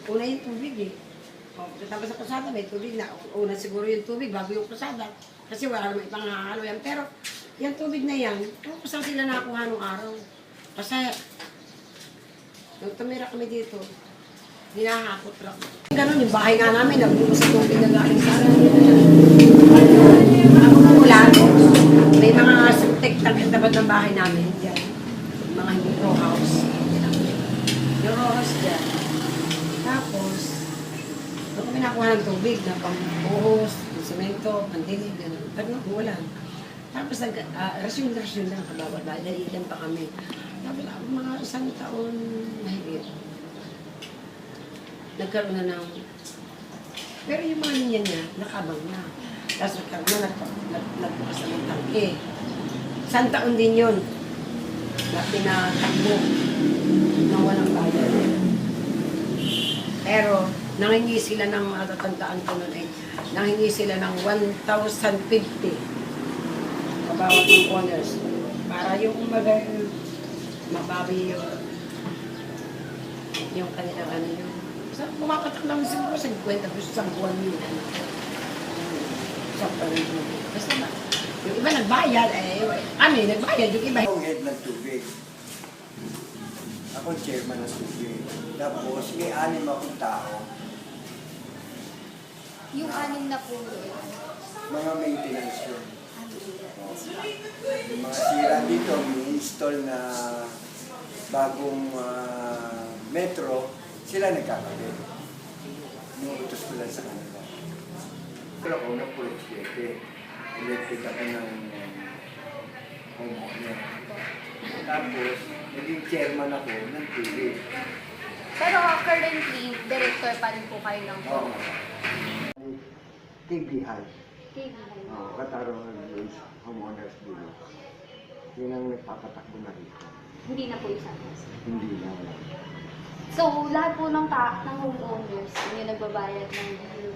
una yung tubig eh. O, tapos sa kasada may tubig na. Una siguro yung tubig bago yung kasada. Kasi wala naman ibang hahalo yan. Pero yung tubig na yan, kung saan sila nakakuha nung araw. Kasi nung tumira kami dito, hinahakot lang. Ganon yung bahay nga namin, nagbukas sa tubig na galing sa akin. Ako nung ulan, may mga subtek tapat ng bahay namin. Yan. Mga row house. Yung row house dyan. Tapos, doon kami nakuha ng tubig na pang-buhos, semento, pandilig, gano'n. Pero nakulan. Tapos, rasyon lang kabawat bahay. Dalilan pa kami. Tapos, mga isang taon mahigit. Nagkaroon na ng... Pero yung mga linya niya, nakabang na. Tapos nagkaroon na, nagbukas na ng tangke. Isang taon din yun. Na pinatakbo na walang bayad. Pero, nangingi sila ng, matatandaan ko nun eh, nangingi sila ng 1,050 kabawat ng owners. Para yung mababi yung kanilang ano yun. Kumakatak lang siguro sa 50 pesos sa buwan yun. Sa parang basta ba? Yung iba nagbayad, nagbayad, yung iba. Ang head ng tubig. Ako chairman ng tubig. Tapos may 6 akong tao. Yung 6 na po yun. Mga maintenance yun. Yung mga sira dito, may install na bagong metro, sila nagkakabit. Inuutos ko lang sa kanila. Pero ako na po electric ako ng homeowner. Tapos, naging chairman ako ng tubig. Pero currently, director pa rin po kayo ng Oo. TBI. KBI. Katarungan ng homeowners dito. Yun ang nagpapatakbo na rito. Hindi na po isang Hindi na. So, lahat po ng homeowners, yung nagbabayad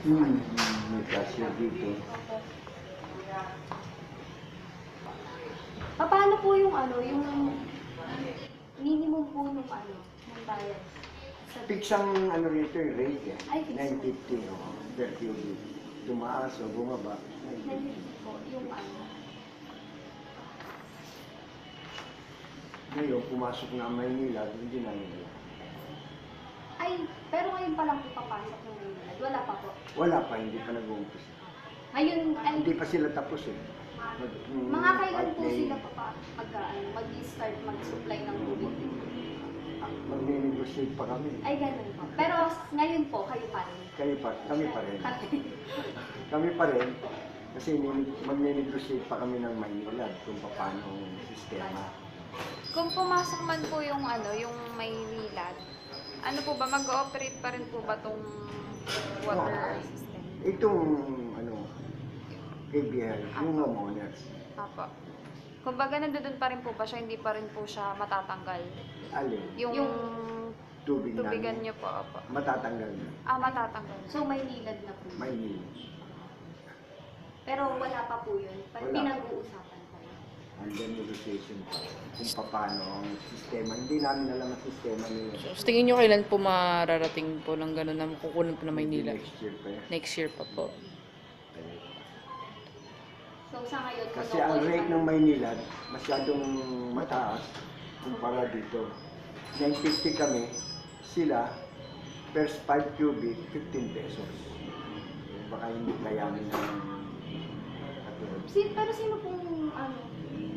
ng May cashier dito. Paano po yung yung minimum po ng ng bayad? Fix ang rito yung rate eh. Ay, fix. 950 per cubic. Tumaas o bumaba. 950 po, yung Ngayon, pumasok na ang Maynila, hindi na nila. Ay, pero ngayon pa lang po papasok ng Maynila. Wala pa po. Wala pa, hindi pa nag-uumpisa. Ngayon, Hindi pa sila tapos eh. mga kailan po sila mag-start mag-supply ng tubig? Mag-negotiate pa kami. Ay, ganun po. Pero ngayon po, kayo pa rin. Kami pa rin. Kami pa rin. Kasi mag-negotiate pa kami ng Maynila kung paano ang sistema. Kung pumasok man po yung yung Maynilad, ano po ba, mag-ooperate pa rin po ba tong water system? Itong KBL, yung homeowners. Apo. Kumbaga nandun pa rin po ba siya, hindi pa rin po siya matatanggal? Alin? Yung Tubig tubigan namin. niyo po, apo. Matatanggal na. So, Matatanggal. may nilad na po. Maynila. Pero wala pa po yun. Wala. Pinag-uusapan pa yun. Under negotiation pa. Kung paano ang sistema. Hindi namin alam ang sistema nila. So, tingin nyo kailan po mararating po ng gano'n na makukunan po na Maynila? Next year pa yan. Next year pa po. So, sa ngayon, Kasi ang rate ng Maynila masyadong mataas kumpara dito. 950 kami, sila per 5 cubic, 15 pesos. Baka hindi kayanin ng katulad. Pero sino pong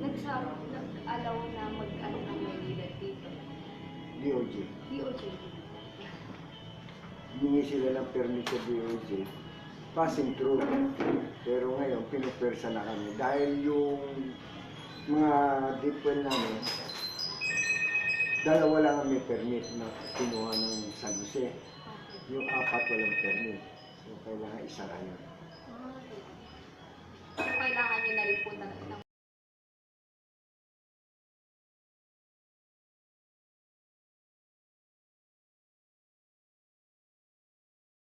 nag-allow na ng Maynila dito? DOJ. DOJ. Humingi sila ng permit sa DOJ. Passing through. Pero ngayon, pinupersa na kami. Dahil yung mga deep well namin, dalawa lang ang may permit na kinuha ng San Jose. Yung 4 walang permit. So, kailangan isara yun. So, kailangan nyo na rin po ng